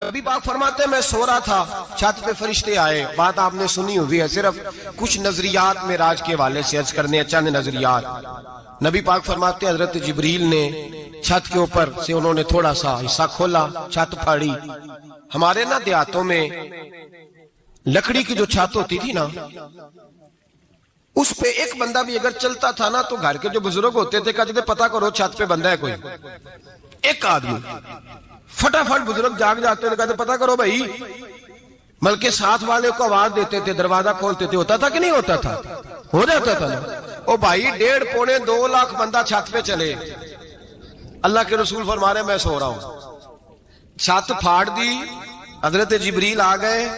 نبی پاک فرماتے ہیں میں سو رہا تھا، چھت پہ فرشتے آئے. بات آپ نے سنی ہوئی ہے، صرف کچھ نظریات معراج کے حوالے سے عرض کرنے، چند نظریات. نبی پاک فرماتے ہیں حضرت جبریل نے چھت کے اوپر سے انہوں نے تھوڑا سا حصہ کھولا، چھت پھاڑی. ہمارے نا دیہاتوں میں لکڑی کی جو چھت ہوتی تھی نا، اس پہ ایک بندہ بھی اگر چلتا تھا نا تو گھر کے جو بزرگ ہوتے تھے کہتے تھے پتہ کرو چھت پہ بندہ ہے کوئی. ایک آدمی فٹافٹ بزرگ جاگ جاتے تھے، کہتے پتہ کرو بھائی. بلکہ ساتھ والے کو آواز دیتے تھے، دروازہ کھولتے تھے. ہوتا تھا کہ نہیں ہوتا تھا؟ ہو جاتا تھا نا. او بھائی 1.5 پونے 2 لاکھ بندہ چھت پہ چلے. اللہ کے رسول فرما رہے میں سو رہا ہوں. چھت پھاڑ دی، حضرت جبریل آ گئے.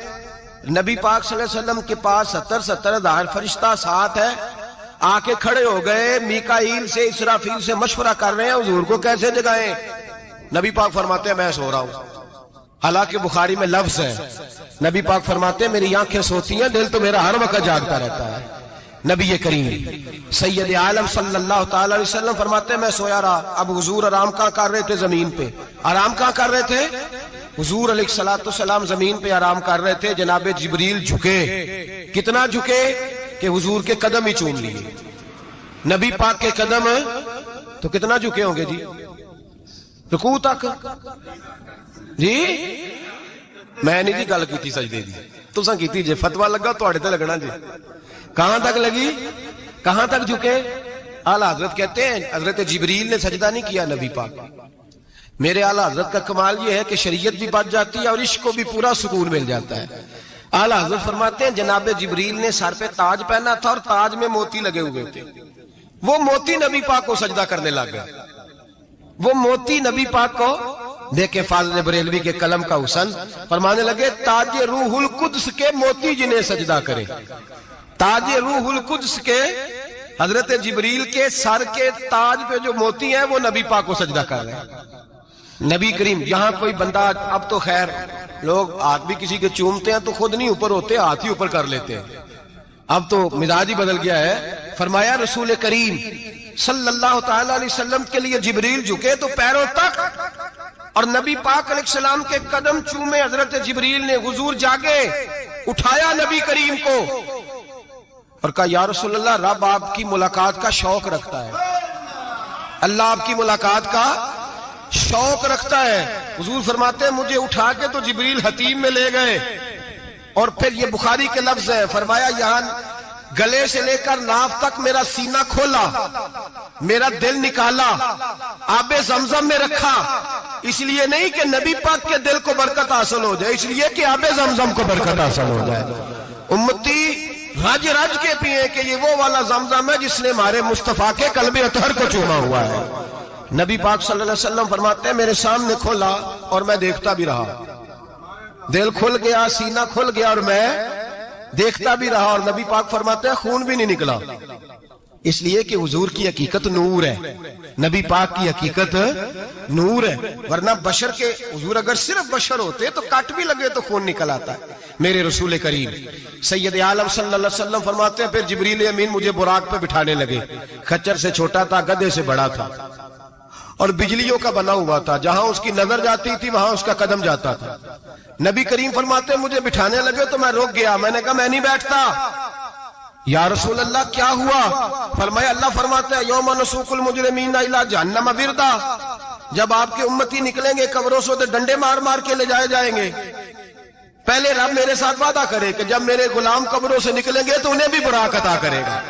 نبی پاک صلی اللہ علیہ وسلم کے پاس 70 ہزار فرشتہ ساتھ ہے. آ کے کھڑے ہو گئے، میکائیل سے اسرافیل سے مشورہ کر رہے ہیں حضور کو کیسے جگائیں. نبی پاک فرماتے ہیں میں سو رہا ہوں. حالانکہ بخاری میں لفظ ہے، نبی پاک فرماتے ہیں میری آنکھیں سوتی ہیں، دل تو میرا ہر وقت جاگتا رہتا ہے. نبی کریم سید عالم صلی اللہ تعالی علیہ وسلم فرماتے ہیں میں سویا رہا. اب حضور آرام کہاں کر رہے تھے؟ زمین پہ. آرام کہاں کر رہے تھے؟ حضور علیہ السلام زمین پہ آرام کر رہے تھے. جناب جبریل جھکے. کتنا جھکے کہ حضور کے قدم ہی چوم لیے. نبی پاک کے قدم تو کتنا جھکے ہوں گے جی؟ رکوع تک. جی میں نہیں جی گل کی سجدے دی، تساں کیتی جے. فتویٰ لگا تو تے لگنا جی. کہاں تک لگی؟ کہاں تک جھکے؟ اعلیٰ حضرت کہتے ہیں حضرت جبریل نے سجدہ نہیں کیا نبی پاک. میرے اعلیٰ حضرت کا کمال یہ ہے کہ شریعت بھی بچ جاتی ہے اور عشق کو بھی پورا سکون مل جاتا ہے. اعلیٰ حضرت فرماتے ہیں جناب جبریل نے سر پہ تاج پہنا تھا اور تاج میں موتی لگے ہوئے تھے. وہ موتی نبی پاک کو سجدہ کرنے لگ گئے. وہ موتی نبی پاک کو دیکھیں. فاضل بریلوی کے قلم کا حسن فرمانے لگے تاج روح القدس کے موتی جنہیں سجدہ کرے. تاج روح القدس کے حضرت جبریل کے سر کے تاج پہ جو موتی ہیں وہ نبی پاک کو سجدہ کر رہے ہیں. نبی کریم یہاں کوئی بندہ، اب تو خیر لوگ ہاتھ بھی کسی کے چومتے ہیں تو خود نہیں اوپر ہوتے، ہاتھ ہی اوپر کر لیتے ہیں. اب تو مزاج ہی بدل گیا ہے. فرمایا رسول کریم صلی اللہ تعالی علیہ وسلم کے لیے جبریل جھکے تو پیروں تک، اور نبی پاک علیہ السلام کے قدم چومے. حضرت جبریل نے حضور جاگے، اٹھایا نبی کریم کو اور کہا یا رسول اللہ رب آپ کی ملاقات کا شوق رکھتا ہے. اللہ آپ کی ملاقات کا شوق رکھتا ہے. حضور فرماتے ہیں مجھے اٹھا کے تو جبریل حتیم میں لے گئے. اور پھر یہ بخاری کے لفظ ہے، فرمایا یہاں گلے سے لے کر ناف تک میرا سینہ کھولا، میرا دل نکالا، آب زمزم میں رکھا. اس لیے نہیں کہ نبی پاک کے دل کو برکت حاصل ہو جائے، اس لیے کہ آب زمزم کو برکت حاصل ہو جائے. امتی رج رج کے پیئے کہ یہ وہ والا زمزم ہے جس نے ہمارے مصطفیٰ کے قلب اطہر کو چوما ہوا ہے. نبی پاک صلی اللہ علیہ وسلم فرماتے ہیں میرے سامنے کھولا اور میں دیکھتا بھی رہا. دل کھل گیا، سینہ کھل گیا اور میں دیکھتا بھی رہا. اور نبی پاک فرماتے ہیں خون بھی نہیں نکلا، اس لیے کہ حضور کی حقیقت نور ہے، نبی پاک کی حقیقت نور ہے. ورنہ بشر کے حضور اگر صرف بشر ہوتے تو کٹ بھی لگے تو خون نکل آتا ہے. میرے رسول کریم سید عالم صلی اللہ علیہ وسلم فرماتے ہیں پھر جبریل امین مجھے براق پہ بٹھانے لگے. خچر سے چھوٹا تھا، گدھے سے بڑا تھا اور بجلیوں کا بنا ہوا تھا. جہاں اس کی نظر جاتی تھی وہاں اس کا قدم جاتا تھا. نبی کریم فرماتے ہیں مجھے بٹھانے لگے تو میں رک گیا. میں نے کہا میں نہیں بیٹھتا. یا رسول اللہ کیا ہوا؟ فرمایا اللہ فرماتے ہیں یوم نسوق المجرمین الی جہنم وردا. جب آپ کے امتی نکلیں گے قبروں سے تو ڈنڈے مار مار کے لے جائے جائیں گے. پہلے رب میرے ساتھ وعدہ کرے کہ جب میرے غلام قبروں سے نکلیں گے تو انہیں بھی براق عطا کرے گا.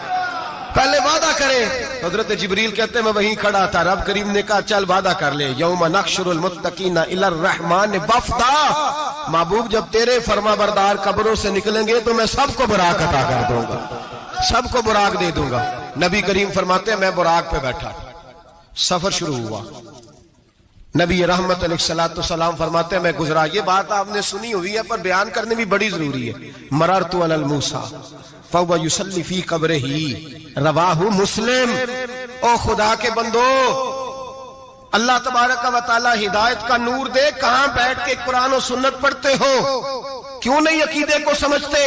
پہلے وعدہ کرے. حضرت جبریل کہتے ہیں میں وہیں کھڑا تھا. رب کریم نے کہا چل وعدہ کر لے. یوم نحشر المتقین الی الرحمن وفدا. محبوب جب تیرے فرما بردار قبروں سے نکلیں گے تو میں سب کو براق عطا کر دوں گا، سب کو براق دے دوں گا. نبی کریم فرماتے ہیں میں براق پہ بیٹھا. سفر شروع ہوا. نبی رحمت علیہ السلام فرماتے ہیں میں گزرا. یہ بات آپ نے سنی ہوئی ہے پر بیان کرنے بھی بڑی ضروری ہے. مررت علی الموسیٰ فہو یصلی فی قبرہ رواہ مسلم. او خدا کے بندو، اللہ تبارک و تعالی ہدایت کا نور دے. کہاں بیٹھ کے قرآن و سنت پڑھتے ہو؟ کیوں نہیں عقیدے کو سمجھتے؟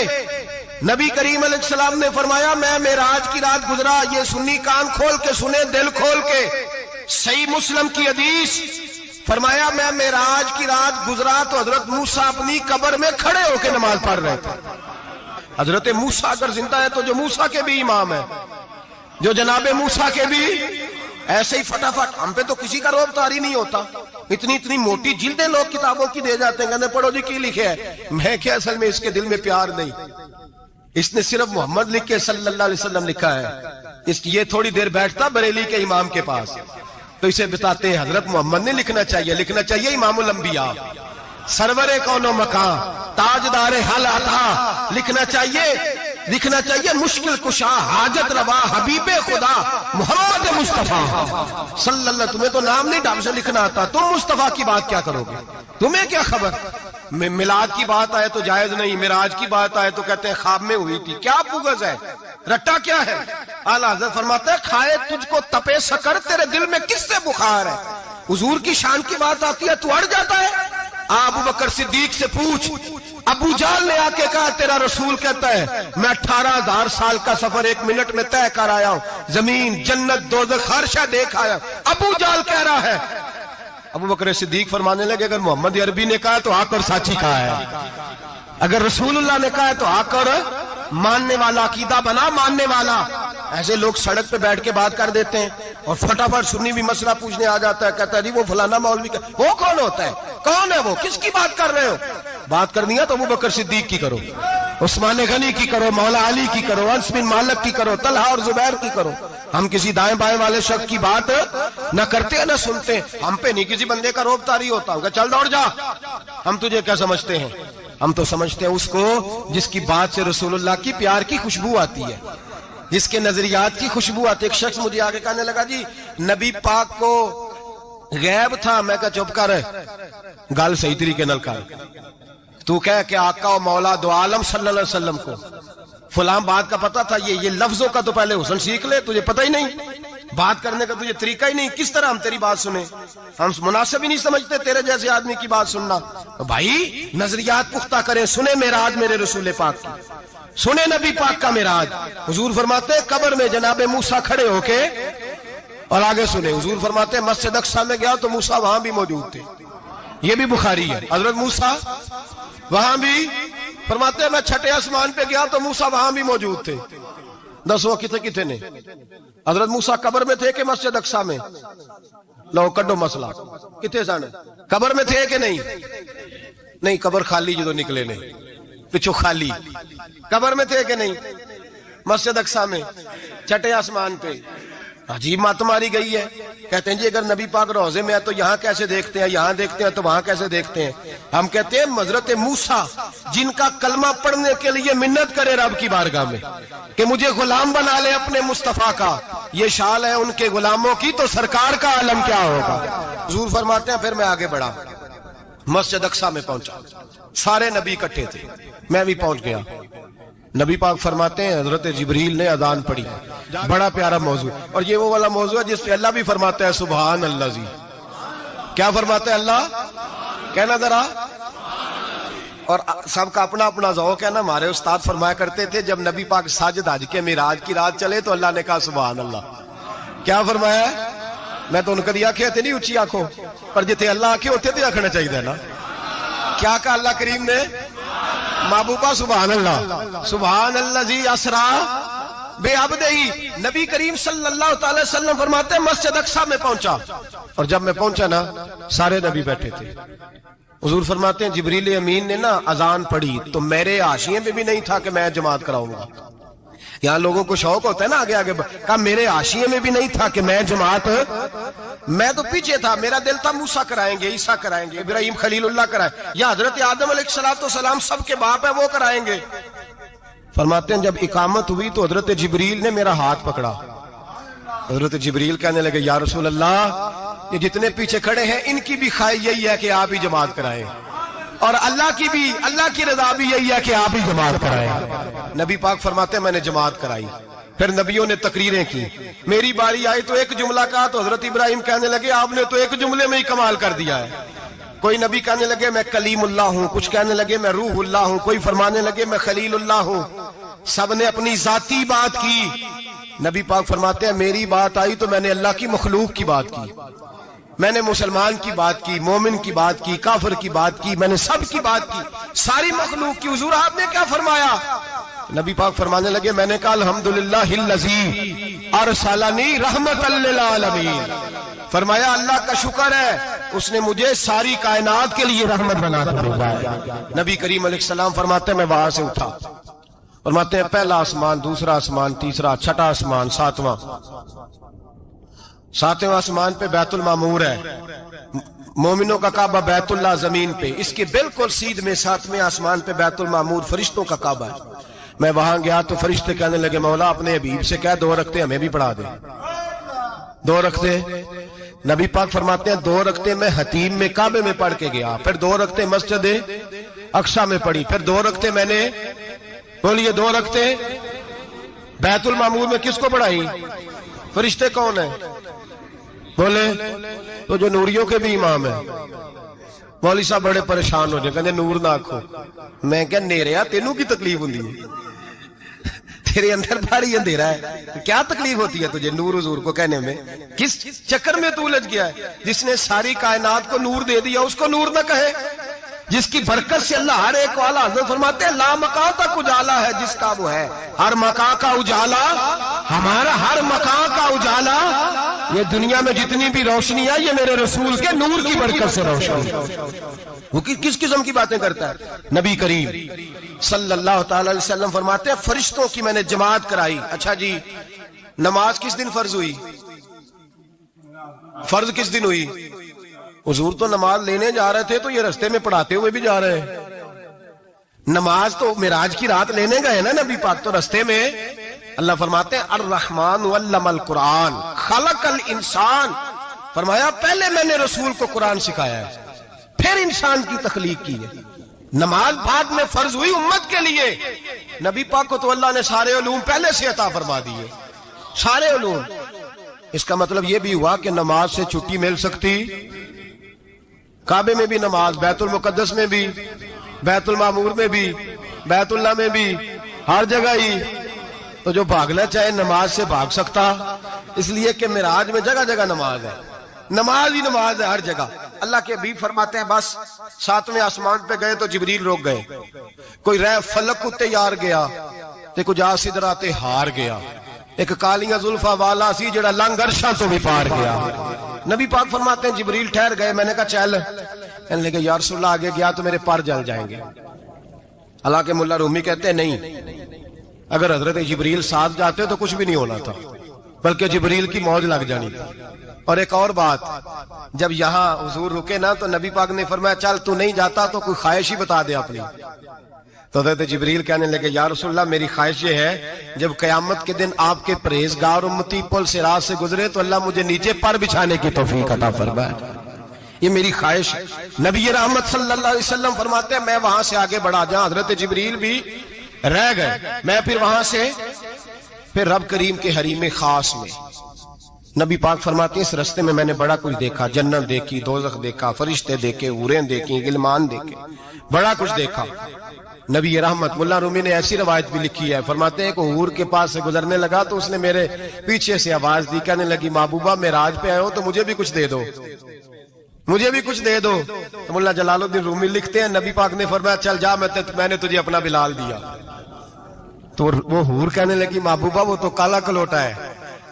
نبی کریم علیہ السلام نے فرمایا میں معراج کی رات گزرا. یہ سنی کان کھول کے سنے، دل کھول کے. صحیح مسلم کی حدیث فرمایا میں معراج کی رات گزرا تو حضرت موسیٰ اپنی قبر میں کھڑے ہو کے نماز پڑھ رہے تھے. حضرت موسیٰ اگر زندہ ہے تو جو موسیٰ کے بھی امام ہے، جو جناب موسیٰ کے بھی ایسے ہی فٹافٹ. ہم پہ تو کسی کا روب طاری نہیں ہوتا. اتنی موٹی جلدیں لوگ کتابوں کی دے جاتے ہیں، کہتے پڑھو جی کی لکھے ہے. میں کیا اصل میں اس کے دل میں پیار نہیں، اس نے صرف محمد لکھ کے صلی اللہ علیہ وسلم لکھا ہے. یہ تھوڑی دیر بیٹھتا بریلی کے امام کے پاس تو اسے بتاتے ہیں حضرت محمد نے لکھنا چاہیے امام الانبیاء، سرور کون و مکان، تاجدار حال عطا، لکھنا چاہیے مشکل کشا، حاجت روا، حبیب خدا محمد مصطفیٰ صلی اللہ. تمہیں تو نام نہیں ڈھنگ سے لکھنا آتا، تم مصطفیٰ کی بات کیا کرو گے؟ تمہیں کیا خبر؟ میلاد کی بات آئے تو جائز نہیں، معراج کی بات آئے تو کہتے ہیں خواب میں ہوئی تھی. کیا بغض ہے، رٹا کیا ہے؟ اعلیٰ حضرت فرماتے ہیں کھائے تجھ کو تپے سکر، تیرے دل میں کس سے بخار ہے؟ حضور کی شان کی بات آتی ہے تو اڑ جاتا ہے. ابو بکر صدیق سے پوچھ، ابو جہل نے آ کے کہا تیرا رسول کہتا ہے میں 18,000 سال کا سفر 1 منٹ میں طے کر آیا ہوں، زمین جنت دوزخ ہر شے دیکھ آیا. ابو جہل کہہ رہا ہے. ابو بکر صدیق فرمانے لگے اگر محمد عربی نے کہا تو آ کر سچی کہا ہے، اگر رسول اللہ نے کہا ہے تو آ کر ماننے والا، عقیدہ بنا ماننے والا. ایسے لوگ سڑک پہ بیٹھ کے بات کر دیتے ہیں اور فٹافٹ سنی بھی مسئلہ پوچھنے آ جاتا ہے، کہتا ہے جی وہ فلانا مولوی کا. وہ کون ہوتا ہے؟ کون ہے وہ؟ کس کی بات کر رہے ہو؟ بات کرنی ہے تو ابو بکر صدیق کی کرو، عثمان غنی کی کرو، مولا علی کی کرو، انس بن مالک کی کرو، طلحہ اور زبیر کی کرو. ہم کسی دائیں بائیں والے شخص کی بات نہ کرتے ہیں نہ سنتے. ہم پہ نہیں کسی بندے کا روب طاری ہوتا کہ چل دوڑ جا. ہم تجھے کیا سمجھتے ہیں؟ ہم تو سمجھتے ہیں اس کو جس کی بات سے رسول اللہ کی پیار کی خوشبو آتی ہے، جس کے نظریات کی خوشبو آتی ہے. ایک شخص مجھے آگے کہنے لگا جی نبی پاک کو غیب تھا. میں کہا چپ کر، گل صحیح طریقے نال کر. تو کہہ کہ آقا و مولا دو عالم صلی اللہ علیہ وسلم کو فلاں بات کا پتہ تھا. یہ لفظوں کا تو پہلے حسن سیکھ لے، تجھے پتہ ہی نہیں، بات کرنے کا تجھے طریقہ ہی نہیں. کس طرح ہم تیری بات سنیں؟ ہم مناسب ہی نہیں سمجھتے تیرے جیسے آدمی کی بات سننا. بھائی نظریات پختہ کریں. سنیں معراج میرے رسول پاک کی، سنیں نبی پاک کا معراج. حضور فرماتے قبر میں جناب موسیٰ کھڑے ہو کے، اور آگے سنیں حضور فرماتے مسجد اقصی میں گیا تو موسیٰ وہاں بھی موجود تھے. یہ بھی بخاری ہے. حضرت موسیٰ وہاں بھی فرماتے میں چھٹے آسمان پہ گیا تو موسیٰ وہاں بھی موجود تھے. دسو کتنے نے؟ حضرت موسیٰ قبر میں تھے کہ مسجد اقصی میں؟ لو کڈو مسئلہ. کتنے سن؟ قبر میں تھے کہ نہیں؟ قبر خالی جدو نکلے نے پچھو خالی. قبر میں تھے کہ نہیں؟ مسجد اقصی میں چھٹے آسمان پہ. عجیب مات ماری گئی ہے. کہتے ہیں جی اگر نبی پاک روزے میں ہے تو یہاں کیسے دیکھتے ہیں، یہاں دیکھتے ہیں تو وہاں کیسے دیکھتے ہیں؟ ہم کہتے ہیں حضرت موسیٰ جن کا کلمہ پڑھنے کے لیے منت کرے رب کی بارگاہ میں کہ مجھے غلام بنا لے اپنے مصطفیٰ کا، یہ شال ہے ان کے غلاموں کی، تو سرکار کا عالم کیا ہوگا؟ حضور فرماتے ہیں پھر میں آگے بڑھا، مسجد اقصی میں پہنچا، سارے نبی اکٹھے تھے، میں بھی پہنچ گیا. نبی پاک فرماتے ہیں حضرت جبریل نے اذان پڑھی. بڑا پیارا موضوع، اور یہ وہ والا موضوع ہے جس پہ اللہ بھی فرماتا ہے سبحان اللہ. جی کیا فرماتا ہے اللہ؟ کہنا ذرا. اور سب کا اپنا اپنا ذوق ہے نا. ہمارے استاد فرمایا کرتے تھے جب نبی پاک ساجد حج کے معراج کی رات چلے تو اللہ نے کہا سبحان اللہ. کیا فرمایا؟ میں تو ان کو دیا کہ نہیں اچھی آنکھوں پر جتنے اللہ آنکھیں ہوتے تھے آخنا چاہیے نا. کیا کہا اللہ کریم نے؟ محبوبہ سبحان اللہ. سبحان اللہ جی اسرا بے عبدہی. نبی کریم صلی اللہ تعالی وسلم فرماتے ہیں مسجد اقصی میں پہنچا، اور جب میں پہنچا نا سارے نبی بیٹھے تھے. حضور فرماتے ہیں جبریل امین نے نا اذان پڑھی تو میرے حاشیے میں بھی نہیں تھا کہ میں جماعت کراؤں گا. یہاں لوگوں کو شوق ہوتا ہے نا آگے آگے. کہا میرے حاشیے میں بھی نہیں تھا کہ میں جماعت، میں تو پیچھے تھا. میرا دل تھا موسیٰ کرائیں گے، عیسیٰ کرائیں گے، ابراہیم خلیل اللہ کرائیں، یا حضرت آدم علیہ السلام سب کے باپ ہے وہ کرائیں گے. فرماتے ہیں جب اقامت ہوئی تو حضرت جبریل نے میرا ہاتھ پکڑا. حضرت جبریل کہنے لگے یا رسول اللہ یہ جتنے پیچھے کھڑے ہیں ان کی بھی خواہش یہی ہے کہ آپ ہی جماعت کرائیں، اور اللہ کی رضا بھی یہی ہے کہ آپ ہی جماعت کرائیں. نبی پاک فرماتے ہیں میں نے جماعت کرائی. پھر نبیوں نے تقریریں کی. میری باری آئی تو ایک جملہ کہا تو حضرت ابراہیم کہنے لگے آپ نے تو ایک جملے میں ہی کمال کر دیا ہے. کوئی نبی کہنے لگے میں کلیم اللہ ہوں، کچھ کہنے لگے میں روح اللہ ہوں، کوئی فرمانے لگے میں خلیل اللہ ہوں. سب نے اپنی ذاتی بات کی. نبی پاک فرماتے ہیں میری بات آئی تو میں نے اللہ کی مخلوق کی بات کی. میں نے مسلمان کی بات کی، مومن کی بات کی، کافر کی بات کی، میں نے سب کی بات کی، ساری مخلوق کی۔ حضور آپ نے کیا فرمایا؟ نبی پاک فرمانے لگے میں نے کہا الحمدللہ الذی ارسلنی رحمۃ للعالمین، فرمایا اللہ کا شکر ہے اس نے مجھے ساری کائنات کے لیے رحمت بنا کر بھیجا ہے۔ نبی کریم علیہ السلام فرماتے ہیں میں وہاں سے اٹھا، فرماتے ہیں پہلا آسمان، دوسرا آسمان، تیسرا، چھٹا آسمان، ساتواں آسمان پہ بیت المعمور ہے، مومنوں کا کعبہ بیت اللہ زمین پہ، اس کے بالکل سیدھ میں 7ویں آسمان پہ بیت المعمور فرشتوں کا کعبہ ہے۔ میں وہاں گیا تو فرشتے کہنے لگے مولا اپنے حبیب سے کہہ 2 رکعتیں ہمیں بھی پڑھا دے۔ 2 رکعتیں نبی پاک فرماتے ہیں 2 رکعتیں میں حتیم میں کعبے میں پڑھ کے گیا، پھر 2 رکعتیں مسجد اقصی میں پڑھی، پھر 2 رکعتیں میں نے بولیے 2 رکعتیں بیت المعمور میں کس کو پڑھائی؟ فرشتے کون ہیں؟ بولے تو جو نوریوں کے بھی امام ہیں۔ مولوی صاحب بڑے پریشان ہو جائے، کہتے نور نہ آکھو۔ میں کہ نیریا تینوں کی تکلیف ہوندی ہے، تیرے اندر بھاری اندھیرا ہے، کیا تکلیف ہوتی ہے تجھے نور حضور کو کہنے میں؟ کس چکر میں تو الجھ گیا ہے؟ جس نے ساری کائنات کو نور دے دیا اس کو نور نہ کہے، جس کی برکت سے اللہ ہر ایک والا حضرت فرماتے ہیں لا مکان تک اجالا ہے جس کا وہ ہے، ہر مکان کا اجالا ہمارا، ہر مکان کا اجالا، یہ دنیا میں جتنی بھی روشنی ہے یہ میرے رسول کے نور کی برکت سے روشنی۔ وہ کس قسم کی باتیں کرتا ہے؟ نبی کریم صلی اللہ تعالی علیہ وسلم فرماتے ہیں فرشتوں کی میں نے جماعت کرائی۔ اچھا جی نماز کس دن فرض ہوئی؟ فرض کس دن ہوئی؟ حضور تو نماز لینے جا رہے تھے تو یہ رستے میں پڑھاتے ہوئے بھی جا رہے ہیں۔ نماز تو معراج کی رات لینے گئے نا نبی پاک، تو رستے میں اللہ فرماتے ہیں الرحمن علم القرآن خلق الانسان، فرمایا پہلے میں نے رسول کو قرآن سکھایا ہے پھر انسان کی تخلیق کی ہے۔ نماز بعد میں فرض ہوئی امت کے لیے، نبی پاک کو تو اللہ نے سارے علوم پہلے سے عطا فرما دیے، سارے علوم۔ اس کا مطلب یہ بھی ہوا کہ نماز سے چھٹی مل سکتی، کعبے میں بھی نماز، بیت المقدس میں بھی، بیت المعمور میں بھی، بیت اللہ میں بھی، ہر جگہ ہی۔ تو جو بھاگنا چاہے نماز سے بھاگ سکتا، اس لیے کہ معراج میں جگہ جگہ نماز ہے، نماز ہی نماز ہے ہر جگہ۔ اللہ کے حبیب فرماتے ہیں بس 7ویں آسمان پہ گئے تو جبریل روک گئے، کوئی رہ فلک کو تیار گیا تے کچھ سدرا تے ہار گیا، ایک کالیاں زلفاں والا سی جڑا لنگ عرشاں تو بھی پار گیا۔ نبی پاک فرماتے ہیں جبریل ٹھہر گئے، میں نے کہا چل، کہنے لگے یا رسول اللہ آگے گیا تو میرے پر جل جائیں گے۔ حالانکہ ملا رومی کہتے ہیں نہیں، اگر حضرت جبریل ساتھ جاتے تو کچھ بھی نہیں ہونا تھا، بلکہ جبریل کی موج لگ جانی تھی۔ اور ایک اور بات، جب یہاں حضور رکے نا تو نبی پاک نے فرمایا چل تو نہیں جاتا تو کوئی خواہش ہی بتا دے اپنی۔ تو حضرت جبریل کہنے لگے یا رسول اللہ میری خواہش یہ ہے جب قیامت کے دن آپ کے پرہیزگار امتی پل سے راہ سے گزرے تو اللہ مجھے نیچے پر بچھانے کی توفیق عطا فرمائے، یہ میری خواہش ہے۔ نبی رحمت صلی اللہ علیہ وسلم فرماتے ہیں میں وہاں سے آگے بڑھا جہاں حضرت جبریل بھی رہ گئے، میں پھر وہاں سے پھر رب کریم کے حریم خاص میں۔ نبی پاک فرماتے ہیں اس رستے میں میں نے بڑا کچھ دیکھا، جنت دیکھی، دوزخ دیکھا، فرشتے دیکھے، حوریں دیکھی، غلمان دیکھے، بڑا کچھ دیکھا۔ نبی رحمت ملا رومی نے ایسی روایت بھی لکھی ہے، فرماتے ہیں کہ حور کے پاس سے گزرنے لگا تو اس نے میرے پیچھے سے آواز دی، کہنے لگی محبوبہ معراج پہ آئے ہو تو مجھے بھی کچھ دے دو، مجھے بھی کچھ دے دو۔ تو ملا جلال الدین رومی لکھتے ہیں نبی پاک نے فرمایا چل جا میں نے تجھے اپنا بلال دیا۔ تو وہ حور کہنے لگی محبوبہ وہ تو کالا کلوٹا ہے،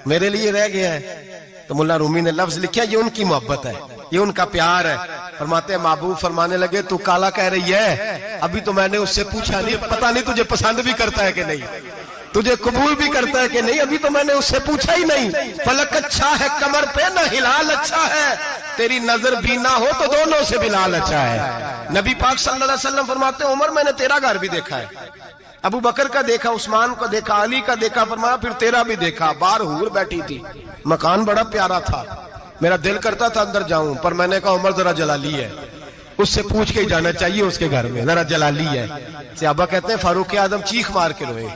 میرے لیے رہ گیا ہے۔ تو ملا رومی نے لفظ لکھا یہ ان کی محبت ہے، یہ ان کا پیار ہے۔ فرماتے ہیں محبوب فرمانے لگے تو کالا کہہ رہی ہے، ابھی تو میں نے اس سے پوچھا نہیں، پتہ نہیں تجھے پسند بھی کرتا ہے کہ نہیں، تجھے قبول بھی کرتا ہے کہ نہیں، ابھی تو میں نے اس سے پوچھا ہی نہیں۔ فلک اچھا ہے کمر پہ نہ ہلال اچھا ہے، تیری نظر بھی نہ ہو تو دونوں سے بلال اچھا ہے۔ نبی پاک صلی اللہ علیہ وسلم فرماتے ہیں عمر میں نے تیرا گھر بھی دیکھا ہے، ابو بکر کا دیکھا، عثمان کا دیکھا، علی کا دیکھا، فرمایا پھر تیرا بھی دیکھا۔ باہر حور بیٹھی تھی، مکان بڑا پیارا تھا، میرا دل کرتا تھا اندر جاؤں، پر میں نے کہا عمر ذرا جلالی ہے، اس سے پوچھ کے ہی جانا چاہیے اس کے گھر میں، ذرا جلالی ہے۔ صحابہ کہتے ہیں فاروق اعظم چیخ مار کے روئے،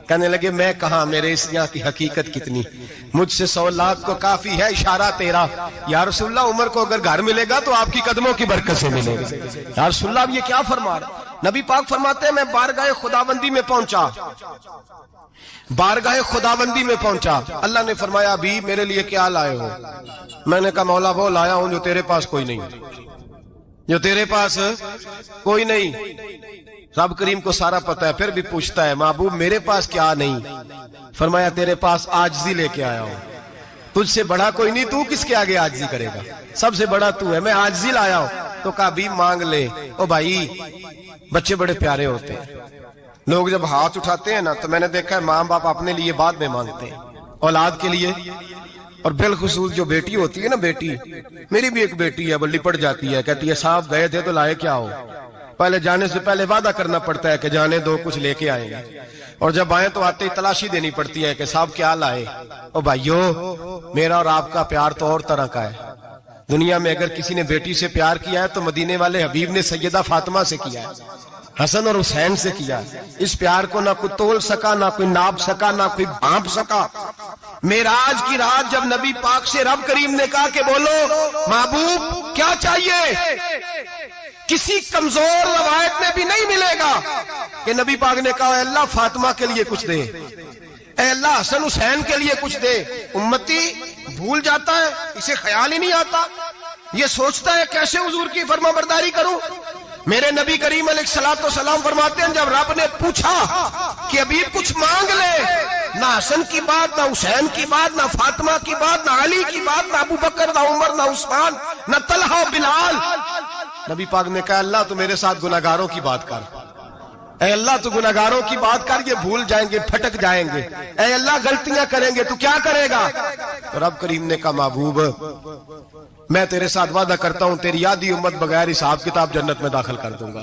کہنے لگے میں کہاں، میرے اس یہاں کی حقیقت کتنی، مجھ سے 100 لاکھ کو کافی ہے اشارہ تیرا۔ یا رسول اللہ عمر کو اگر گھر ملے گا تو آپ کی قدموں کی برکت سے ملے گا۔ یا رسول اللہ اب یہ کیا فرما رہا، نبی پاک فرماتے ہیں میں بارگاہ خداوندی میں پہنچا، بارگاہ خداوندی میں پہنچا، اللہ نے فرمایا ابھی میرے لیے کیا لائے ہو؟ میں نے کہا مولا وہ لایا ہوں جو تیرے پاس کوئی نہیں، جو تیرے پاس کوئی نہیں۔ رب کریم کو سارا پتہ ہے، پھر بھی پوچھتا ہے محبوب میرے پاس کیا نہیں؟ فرمایا تیرے پاس عاجزی لے کے آیا ہوں، تجھ سے بڑا کوئی نہیں، تو کس کے آگے عاجزی کرے گا، سب سے بڑا تو ہے، میں عاجزی لایا ہوں۔ تو کہا بھی مانگ لے۔ او بھائی بچے بڑے پیارے ہوتے ہیں، لوگ جب ہاتھ اٹھاتے ہیں نا تو میں نے دیکھا ہے ماں باپ اپنے لیے بعد میں مانگتے ہیں، اولاد کے لیے، اور بالخصوص جو بیٹی ہوتی ہے نا، بیٹی میری بھی ایک بیٹی ہے، وہ لپٹ جاتی ہے، کہتی ہے صاحب گئے تھے تو لائے کیا ہو؟ پہلے جانے سے پہلے وعدہ کرنا پڑتا ہے کہ جانے دو کچھ لے کے آئیں گے، اور جب آئیں تو آتے ہی تلاشی دینی پڑتی ہے کہ صاحب کیا لائے۔ او بھائیو میرا اور آپ کا پیار تو اور طرح کا ہے، دنیا میں اگر کسی نے بیٹی سے پیار کیا ہے تو مدینے والے حبیب نے سیدہ فاطمہ سے کیا ہے، حسن اور حسین سے کیا ہے۔ اس پیار کو نہ کوئی تول سکا، نہ کوئی ناپ سکا، نہ کوئی بھانپ سکا۔ معراج کی رات جب نبی پاک سے رب کریم نے کہا کہ بولو محبوب کیا چاہیے، کسی کمزور روایت میں بھی نہیں ملے گا کہ نبی پاک نے کہا اے اللہ فاطمہ کے لیے کچھ دے، اے اللہ حسن حسین کے لیے کچھ دے۔ امتی بھول جاتا ہے، اسے خیال ہی نہیں آتا، یہ سوچتا ہے کیسے حضور کی فرما برداری کروں۔ میرے نبی کریم علیہ الصلوۃ والسلام فرماتے ہیں جب رب نے پوچھا کہ ابھی کچھ مانگ لے، نہ حسن کی بات، نہ حسین کی بات، نہ فاطمہ کی بات، نہ علی کی بات، نہ ابو بکر، نہ عمر، نہ عثمان، نہ طلحہ بلال، نبی پاک نے کہا اللہ تو میرے ساتھ گناہگاروں کی بات کر، اے اللہ تو گناہگاروں کی بات کر، یہ بھول جائیں گے، پھٹک جائیں گے، اے اللہ غلطیاں کریں گے تو کیا کرے گا؟ تو رب کریم نے کہا محبوب میں تیرے ساتھ وعدہ کرتا ہوں تیری آدھی امت بغیر حساب کتاب جنت میں داخل کر دوں گا۔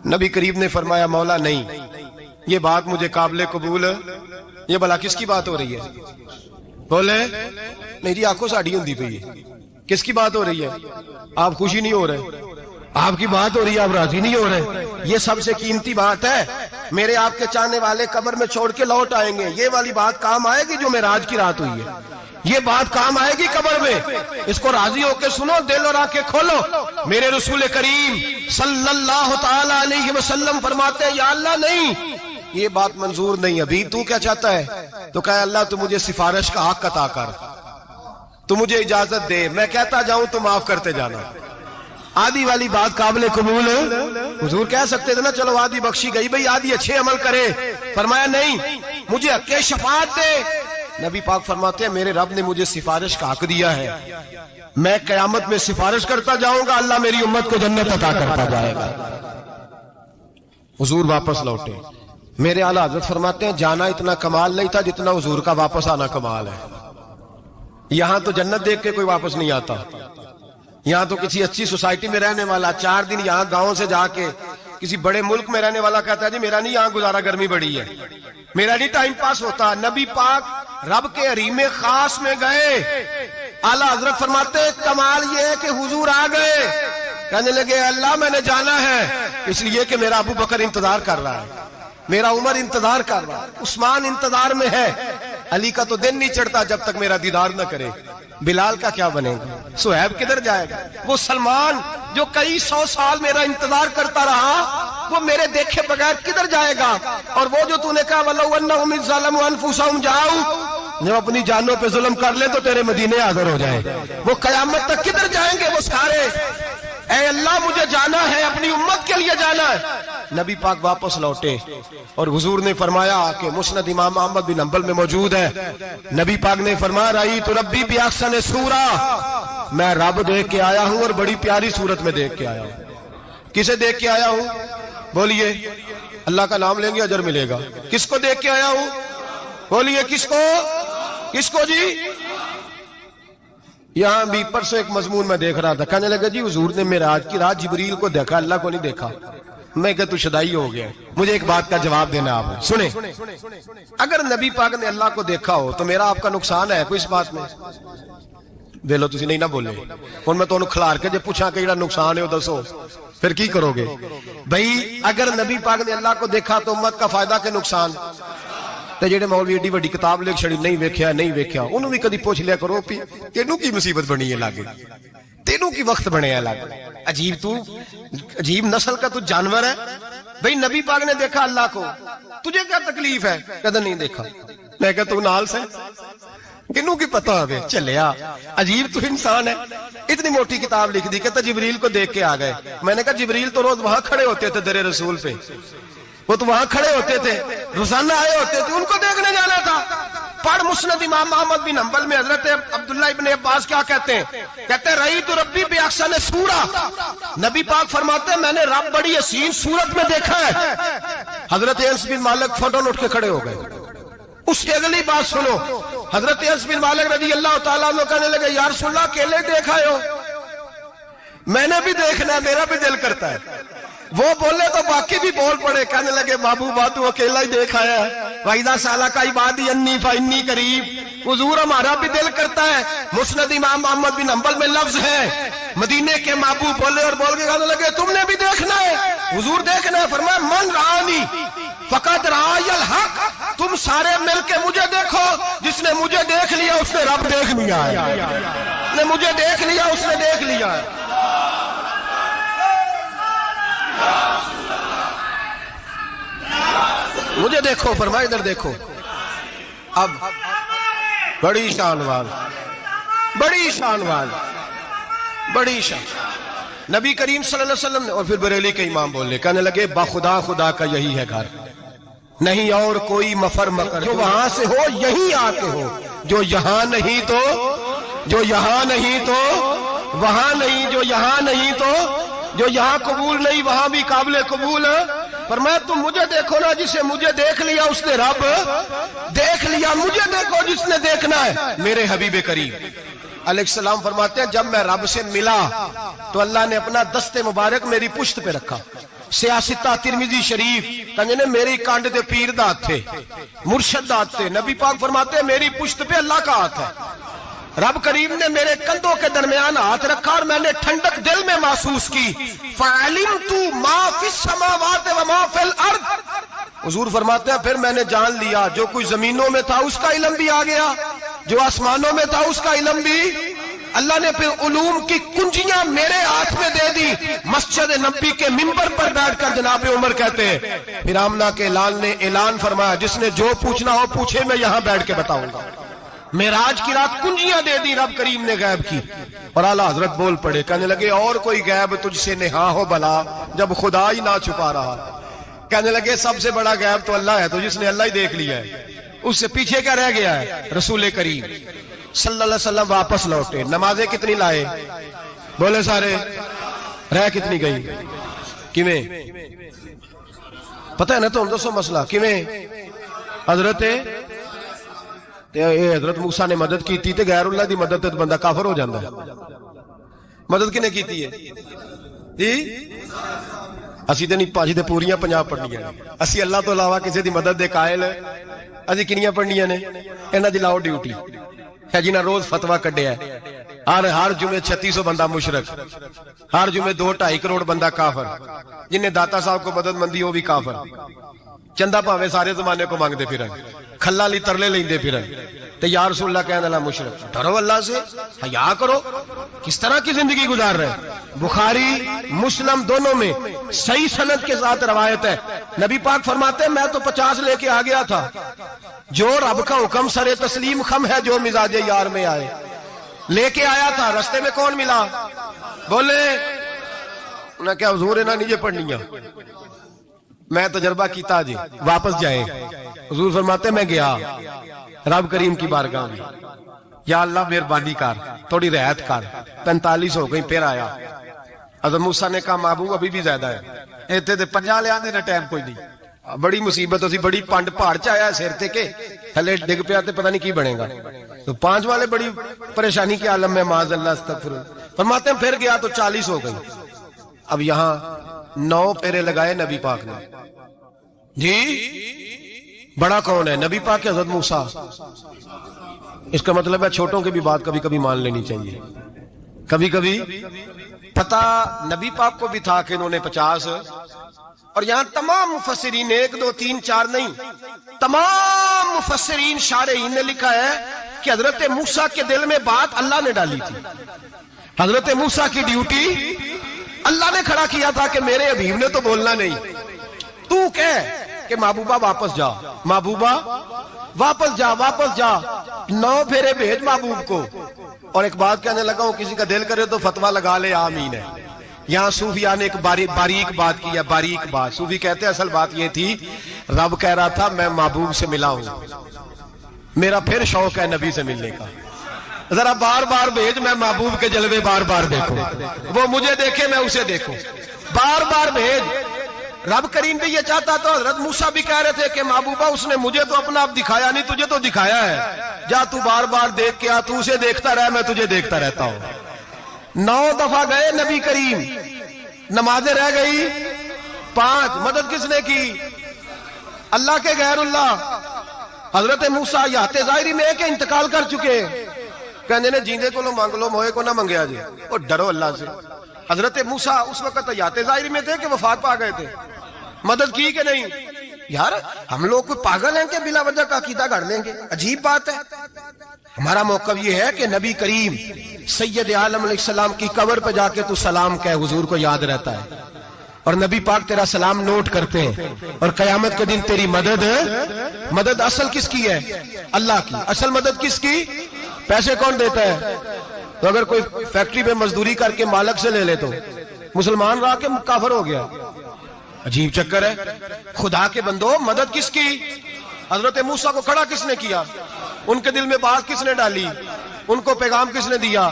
نبی کریم نے فرمایا مولا نہیں، یہ بات مجھے قابل قبول، یہ بھلا کس کی بات ہو رہی ہے؟ بولے میری آنکھوں سے اڑی ہوندی پئی ہے، کس کی بات ہو رہی ہے؟ آپ خوشی نہیں ہو رہے، آپ کی بات ہو رہی ہے، آپ راضی نہیں ہو رہے، یہ سب سے قیمتی بات ہے۔ میرے آپ کے چاہنے والے قبر میں چھوڑ کے لوٹ آئیں گے، یہ والی بات کام آئے گی جو معراج کی رات ہوئی ہے، یہ بات کام آئے گی قبر میں، اس کو راضی ہو کے سنو، دل اور آنکھیں کھولو۔ میرے رسول کریم صلی اللہ تعالی علیہ وسلم فرماتے ہیں یا اللہ نہیں، یہ بات منظور نہیں، ابھی تو کیا چاہتا ہے؟ تو کہا اللہ تو مجھے سفارش کا حق عطا کر، تو مجھے اجازت دے، میں کہتا جاؤں تو معاف کرتے جانا۔ آدھی والی بات قابل قبول ہے، حضور کہہ سکتے تھے نا چلو آدھی بخشی گئی بھئی آدھی اچھے عمل کرے، فرمایا نہیں مجھے حق شفاعت دے۔ نبی پاک فرماتے ہیں میرے رب نے مجھے سفارش کا حق دیا ہے، میں قیامت میں سفارش کرتا جاؤں گا، اللہ میری امت کو جنت عطا کرتا جائے گا۔ حضور واپس لوٹے، میرے اعلیٰ حضرت فرماتے ہیں جانا اتنا کمال نہیں تھا جتنا حضور کا واپس آنا کمال ہے۔ یہاں تو جنت دیکھ کے کوئی واپس نہیں آتا، یہاں تو کسی اچھی سوسائٹی میں رہنے والا 4 دن یہاں گاؤں سے جا کے کسی بڑے ملک میں رہنے والا کہتا ہے جی میرا نہیں یہاں گزارا، گرمی بڑی ہے، میرا نہیں ٹائم پاس ہوتا۔ نبی پاک رب کے حریم خاص میں گئے، اعلیٰ حضرت فرماتے کمال یہ ہے کہ حضور آ گئے، کہنے لگے اللہ میں نے جانا ہے، اس لیے کہ میرا ابو بکر انتظار کر رہا ہے، میرا عمر انتظار کر رہا ہے، عثمان انتظار میں ہے، علی کا تو دن نہیں چڑھتا جب تک میرا دیدار نہ کرے، بلال کا کیا بنے گا، صہیب کدھر جائے گا، وہ سلمان جو کئی 100 سال میرا انتظار کرتا رہا وہ میرے دیکھے بغیر کدھر جائے گا، اور وہ جو تو نے کہا وَلَوْ أَنَّهُمْ إِذْ ظَلَمُوا أَنفُسَهُمْ جَاءُوا، جو اپنی جانوں پہ ظلم کر لے تو تیرے مدینے حاضر ہو جائیں، وہ قیامت تک کدھر جائیں گے وہ سارے؟ اے اللہ مجھے جانا ہے، اپنی امت کے لیے جانا ہے۔ نبی پاک واپس لوٹے اور حضور نے فرمایا کہ مسند امام احمد بن حنبل میں موجود ہے، نبی پاک نے فرمایا رأیت ربی بأحسن صورہ، میں رب دیکھ کے آیا ہوں اور بڑی پیاری صورت میں دیکھ کے آیا ہوں۔ کسے دیکھ کے آیا ہوں؟ بولیے، اللہ کا نام لیں گے اجر ملے گا۔ کس کو دیکھ کے آیا ہوں؟ بولیے کس کو؟ کس کو جی؟ یہاں بھی پرسوں ایک مضمون میں دیکھ رہا تھا، کہنے لگا جی حضور نے معراج کی رات جبریل کو دیکھا، اللہ کو نہیں دیکھا۔ میں کہ تو شدائی ہو گیا، مجھے ایک بات کا جواب دینا آپ سنیں، اگر نبی پاک نے اللہ کو دیکھا ہو تو میرا آپ کا نقصان ہے کوئی اس بات میں؟ ویلو تسی نہیں نہ بولے، اور میں تو انہوں کھلار کے جب پوچھا کہ جڑا نقصان ہے وہ دسو، پھر کی کرو گے؟ بھئی اگر نبی پاک نے اللہ کو دیکھا تو امت کا فائدہ کہ نقصان؟ تے جڑے مولوی ایڈی وڈی کتاب لکھ چھڑی نہیں ویکھیا نہیں ویکھیا، انہوں بھی کدی پوچھ لیا کرو تینوں کی مصیبت بنی ہے لاگے، تینوں کی وقت بنے الگ. عجیب نسل کا تو جانور ہے بھئی. نبی پاک نے دیکھا اللہ کو, تجھے کیا تکلیف ہے؟ کہتا نہیں دیکھا. میں کہتا تو نال سے کنوں کی پتہ ہوئے چلیا. عجیب تو انسان ہے. اتنی موٹی کتاب لکھ دی. کہتا جبریل کو دیکھ کے آ گئے. میں نے کہا جبریل تو روز وہاں کھڑے ہوتے تھے در رسول پہ, وہ تو وہاں کھڑے ہوتے تھے, روزانہ آئے ہوتے تھے, ان کو دیکھنے جانا تھا. پڑھ مسند امام احمد بن حنبل میں حضرت عبداللہ ابن عباس کیا کہتے ہیں؟ کہتے ہیں رأیت ربی بأحسن سورہ. نبی پاک فرماتے ہیں میں نے رب بڑی حسین صورت میں دیکھا ہے. حضرت انس بن مالک فوراً اٹھ کے کھڑے ہو گئے. اس کی اگلی بات سنو. حضرت انس بن مالک رضی اللہ تعالیٰ عنہ کہنے لگے یا رسول اللہ اکیلے دیکھا ہو؟ میں نے بھی دیکھنا, میرا بھی دل کرتا ہے. وہ بولے تو باقی بھی بول پڑے. کہنے لگے محبوبہ تو اکیلا ہی دیکھا ہے. وَإِذَا سَأَلَكَ عِبَادِي عَنِّي فَإِنِّي قَرِيبٌ. حضور ہمارا بھی دل کرتا ہے. مسند امام احمد بن حنبل میں لفظ ہے مدینے کے محبوب بولے اور بول کے کہنے لگے تم نے بھی دیکھنا ہے؟ حضور دیکھنا ہے. فرمایا من رآنی فقط رآی الحق. تم سارے مل کے مجھے دیکھو. جس نے مجھے دیکھ لیا اس نے رب دیکھ لیا ہے. جس نے مجھے دیکھ لیا اس نے دیکھ لیا ہے. مجھے دیکھو. فرمایا ادھر دیکھو. اب بڑی شان وال, بڑی شان وال, بڑی شان. نبی کریم صلی اللہ علیہ وسلم نے اور پھر بریلی کے امام بولنے کہنے لگے باخدا خدا کا یہی ہے گھر, نہیں اور کوئی مفر مکر. جو وہاں سے ہو یہی آتے ہو, جو یہاں نہیں تو, جو یہاں نہیں تو وہاں نہیں, جو یہاں نہیں تو جو یہاں قبول نہیں وہاں بھی قابل قبول. فرمایا تم مجھے دیکھو نا, جسے مجھے دیکھ لیا اس نے رب دیکھ لیا. مجھے دیکھو جس نے دیکھنا ہے. میرے حبیب کریم علیہ السلام فرماتے ہیں جب میں رب سے ملا تو اللہ نے اپنا دست مبارک میری پشت پہ رکھا. سیاستہ ترمذی شریف کہنے میری کانڈ دے پیر دات تھے, مرشد دات تھے. نبی پاک فرماتے ہیں میری پشت پہ اللہ کا ہاتھ ہے. رب کریم نے میرے کندھوں کے درمیان ہاتھ رکھا اور میں نے ٹھنڈک دل میں محسوس کی. فَعَلِمْتُ مَا فِي السَّمَاوَاتِ وَمَا فِي الْأَرْضِ. حضور فرماتے ہیں پھر میں نے جان لیا جو کچھ زمینوں میں تھا اس کا علم بھی آ گیا, جو آسمانوں میں تھا اس کا علم بھی. اللہ نے پھر علوم کی کنجیاں میرے ہاتھ میں دے دی. مسجد نبی کے منبر پر بیٹھ کر جناب عمر کہتے ہیں پھر آمنہ کے لال نے اعلان فرمایا جس نے جو پوچھنا ہو پوچھے, میں یہاں بیٹھ کے بتاؤں گا. معراج کی رات کنجیاں دے دی رب کریم نے غیب کی. اور اعلیٰ حضرت بول پڑے کہنے لگے اور کوئی غیب تجھ سے نہا ہو بلا جب خدا ہی نہ چھپا رہا. کہنے لگے سب سے بڑا غیب تو اللہ ہے, تو جس نے اللہ ہی دیکھ لیا ہے. اس سے پیچھے کیا رہ گیا ہے؟ رسول کریم صلی اللہ علیہ وسلم واپس لوٹے. نمازیں کتنی لائے؟ بولے سارے. رہ کتنی گئی؟ کیویں پتہ ہے نا؟ تو دوستو مسئلہ کیویں حضرت موسیٰ نے مدد کی تھی تے غیر اللہ دی مدد تے بندہ کافر ہو جاندہ ہے. مدد کنے کی تھی ہے جی؟ اسی تے نہیں پاجی تے پوریاں 50 پڑھنیاں نے. اسی اللہ تو علاوہ کسی دی مدد دے قائل اسی کنیاں پڑھنیاں نے. انہاں دی لاؤ ڈیوٹی ہے جنہاں روز فتویٰ کڈیا ہے. ہر جمعے 3600 بندہ مشرک, ہر جمعے 2-2.5 کروڑ بندہ کافر. جنہیں داتا صاحب کو مدد مندی ہو بھی کافر. چندہ پاوے سارے زمانے کو مانگتے پھر, کھلا لی ترلے لیندے پھر. تو یا رسول اللہ کہنے اللہ مشرک. ڈرو اللہ سے, حیا کرو. کس طرح کی زندگی گزار رہے؟ بخاری مسلم دونوں میں صحیح سند کے ساتھ روایت ہے. نبی پاک فرماتے ہیں میں تو 50 لے کے آ گیا تھا. جو رب کا حکم سر تسلیم خم ہے جو مزاج یار میں آئے. لے کے آیا تھا, رستے میں کون ملا؟ بولے انہیں کیا حضور انہاں نیجے پڑھنیاں, میں تجربہ کیتا جی واپس جائیں. حضور فرماتے میں گیا رب کریم کی بارگاہ میں, یا اللہ مہربانی کر تھوڑی رعایت کر. 45 ہو گئی پھر آیا. حضرت موسیٰ نے کہا محبوب ابھی بھی زیادہ ہے. ایتھے تے 50 لے آنے نہ ٹائم کوئی نہیں. بڑی مصیبت اسی بڑی پانڈ پہاڑ چایا ہے سر تے کے تھلے ڈگ پیا تے پتہ نہیں کی بنے گا. تو 5 والے بڑی پریشانی کے عالم میں معاذ اللہ استغفر. فرماتے ہیں پھر گیا تو 40 ہو گئی. اب یہاں 9 پھیرے لگائے نبی پاک نے جی. بڑا کون ہے؟ نبی پاک کے حضرت موسیٰ. اس کا مطلب ہے چھوٹوں کی بھی بات کبھی کبھی مان لینی چاہیے. کبھی کبھی پتہ نبی پاک کو بھی تھا کہ انہوں نے 50. اور یہاں تمام مفسرین 1 2 3 4 نہیں, تمام مفسرین شارحین نے لکھا ہے کہ حضرت موسیٰ کے دل میں بات اللہ نے ڈالی تھی. حضرت موسیٰ کی ڈیوٹی اللہ نے کھڑا کیا تھا کہ میرے حبیب نے تو بولنا نہیں، تو کہہ کہ محبوبہ واپس جا، محبوبہ واپس جا، واپس جا، 9 پھیرے بھیج محبوب کو۔ اور ایک بات کہنے لگا ہوں، کسی کا دل کرے تو فتویٰ لگا لے، آمین ہے۔ یہاں صوفیاء نے ایک باریک بات کی ہے، باریک بات۔ صوفی کہتے ہیں اصل بات یہ تھی، رب کہہ رہا تھا میں محبوب سے ملا ہوں، میرا پھر شوق ہے نبی سے ملنے کا، ذرا بار بار بھیج، میں محبوب کے جلوے بار بار دیکھوں، وہ مجھے دیکھے میں اسے دیکھوں، بار بار بھیج۔ رب کریم بھی یہ چاہتا تو حضرت موسیٰ بھی کہہ رہے تھے کہ محبوبہ اس نے مجھے تو اپنا آپ دکھایا نہیں، تجھے تو دکھایا ہے، جا تو بار بار دیکھ کے آ، تو اسے دیکھتا رہ، میں تجھے دیکھتا رہتا ہوں۔ 9 دفعہ گئے نبی کریم، نمازیں رہ گئی 5، مدد کس نے کی؟ اللہ کے غیر اللہ۔ حضرت موسیٰ یات ظاہری میں کہ انتقال کر چکے، کہنے نے جیندے کو لو مانگ لو، موئے کو نہ منگیا جی، اور ڈرو اللہ سے۔ حضرت موسیٰ اس وقت یات ظاہری میں تھے کہ وفات پا گئے تھے، مدد کی کہ نہیں؟ یار ہم لوگ کوئی پاگل ہیں کہ بلا وجہ کا عقیدہ گھڑ لیں گے؟ عجیب بات ہے۔ ہمارا موقف یہ ہے کہ نبی کریم سید عالم علیہ السلام کی قبر پہ جا کے تو سلام کہے، حضور کو یاد رہتا ہے، اور نبی پاک تیرا سلام نوٹ کرتے ہیں، اور قیامت کے دن تیری مدد اصل کس کی ہے؟ اللہ کی۔ اصل مدد کس کی؟ پیسے کون دیتا ہے؟ تو اگر کوئی فیکٹری پہ مزدوری کر کے مالک سے لے لے تو مسلمان رہا کے کافر ہو گیا، عجیب چکر ہے۔ خدا کے بندو، مدد کس کی؟ حضرت موسیٰ کو کھڑا کس نے کیا؟ ان کے دل میں بات کس نے ڈالی؟ ان کو پیغام کس نے دیا؟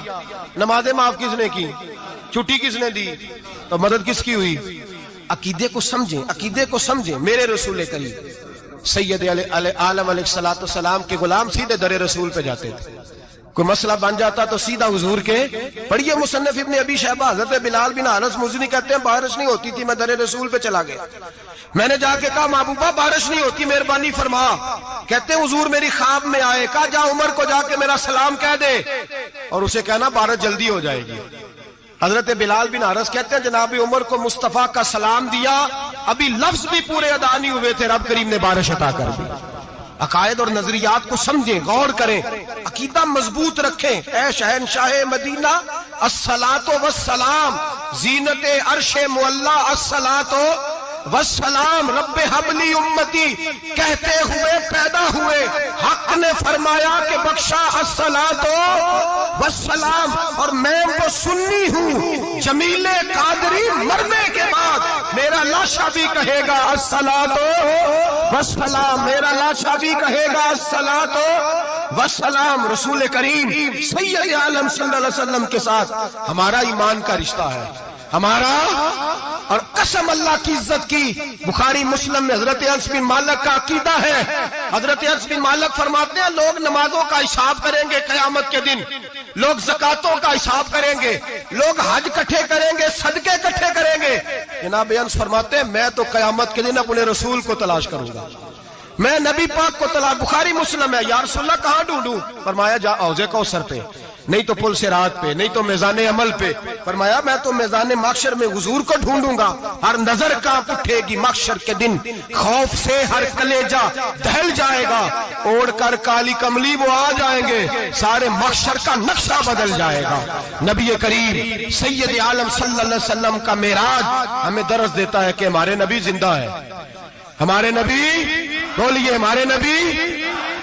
نمازیں معاف کس نے کی؟ چھٹی کس نے دی؟ تو مدد کس کی ہوئی؟ عقیدے کو سمجھیں، عقیدے کو سمجھیں۔ میرے رسول کریم سید عالم علیہ السلام کے غلام سیدھے در رسول پہ جاتے تھے، کوئی مسئلہ بن جاتا تو سیدھا حضور کے۔ پڑھیے مصنف ابن ابی شیبہ، حضرت بلال بن حارث مزنی کہتے ہیں بارش نہیں ہوتی تھی، میں در رسول پہ چلا گیا، میں نے جا کے کہا محبوبہ بارش نہیں ہوتی، مہربانی فرما۔ کہتے ہیں حضور میری خواب میں آئے، کہا جا عمر کو جا کے میرا سلام کہہ دے، اور اسے کہنا بارش جلدی ہو جائے گی۔ حضرت بلال بن حارث کہتے ہیں جناب عمر کو مصطفیٰ کا سلام دیا، ابھی لفظ بھی پورے ادا نہیں ہوئے تھے، رب کریم نے بارش عطا کر دی۔ عقائد اور نظریات کو سمجھیں، غور کریں، عقیدہ مضبوط رکھیں۔ اے شہنشاہ مدینہ الصلاۃ والسلام، زینت عرش معلی الصلاۃ والسلام، رب حبلی امتی کہتے ہوئے پیدا ہوئے، حق نے فرمایا کہ بخشا الصلاۃ والسلام، اور میں وہ سنی ہوں جمیل قادری مرنے کے بعد میرا لاشا بھی کہے گا الصلاۃ والسلام، میرا لاشا بھی کہے گا الصلاۃ والسلام۔ رسول کریم سید عالم صلی اللہ علیہ وسلم کے ساتھ ہمارا ایمان کا رشتہ ہے، ہمارا، اور قسم اللہ کی عزت کی، بخاری مسلم میں حضرت انس بن مالک کا عقیدہ ہے۔ حضرت انس بن مالک فرماتے ہیں لوگ نمازوں کا حساب کریں گے قیامت کے دن، لوگ زکاتوں کا حساب کریں گے، لوگ حج اکٹھے کریں گے، صدقے اکٹھے کریں گے۔ جناب انس فرماتے ہیں میں تو قیامت کے دن اپنے رسول کو تلاش کروں گا، میں نبی پاک کو تلاش۔ بخاری مسلم ہے، یا رسول اللہ کہاں ڈھونڈوں؟ فرمایا جا حوض کوثر پہ، نہیں تو پل صراط پہ، نہیں تو میزان عمل پہ۔ فرمایا میں تو میزان محشر میں حضور کو ڈھونڈوں گا، ہر نظر کانپ اٹھے گی محشر کے دن، خوف سے ہر کلیجہ دہل جائے گا، اوڑھ کر کالی کملی وہ آ جائیں گے، سارے محشر کا نقشہ بدل جائے گا۔ نبی کریم سید عالم صلی اللہ علیہ وسلم کا معراج ہمیں درس دیتا ہے کہ ہمارے نبی زندہ ہے، ہمارے نبی، بولیے ہمارے نبی۔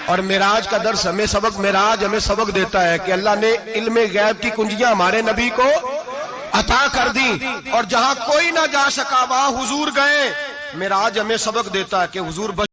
اور معراج کا درس ہمیں سبق، معراج ہمیں سبق دیتا ہے کہ اللہ نے علم غیب کی کنجیاں ہمارے نبی کو عطا کر دی، اور جہاں کوئی نہ جا سکا وہاں حضور گئے۔ معراج ہمیں سبق دیتا ہے کہ حضور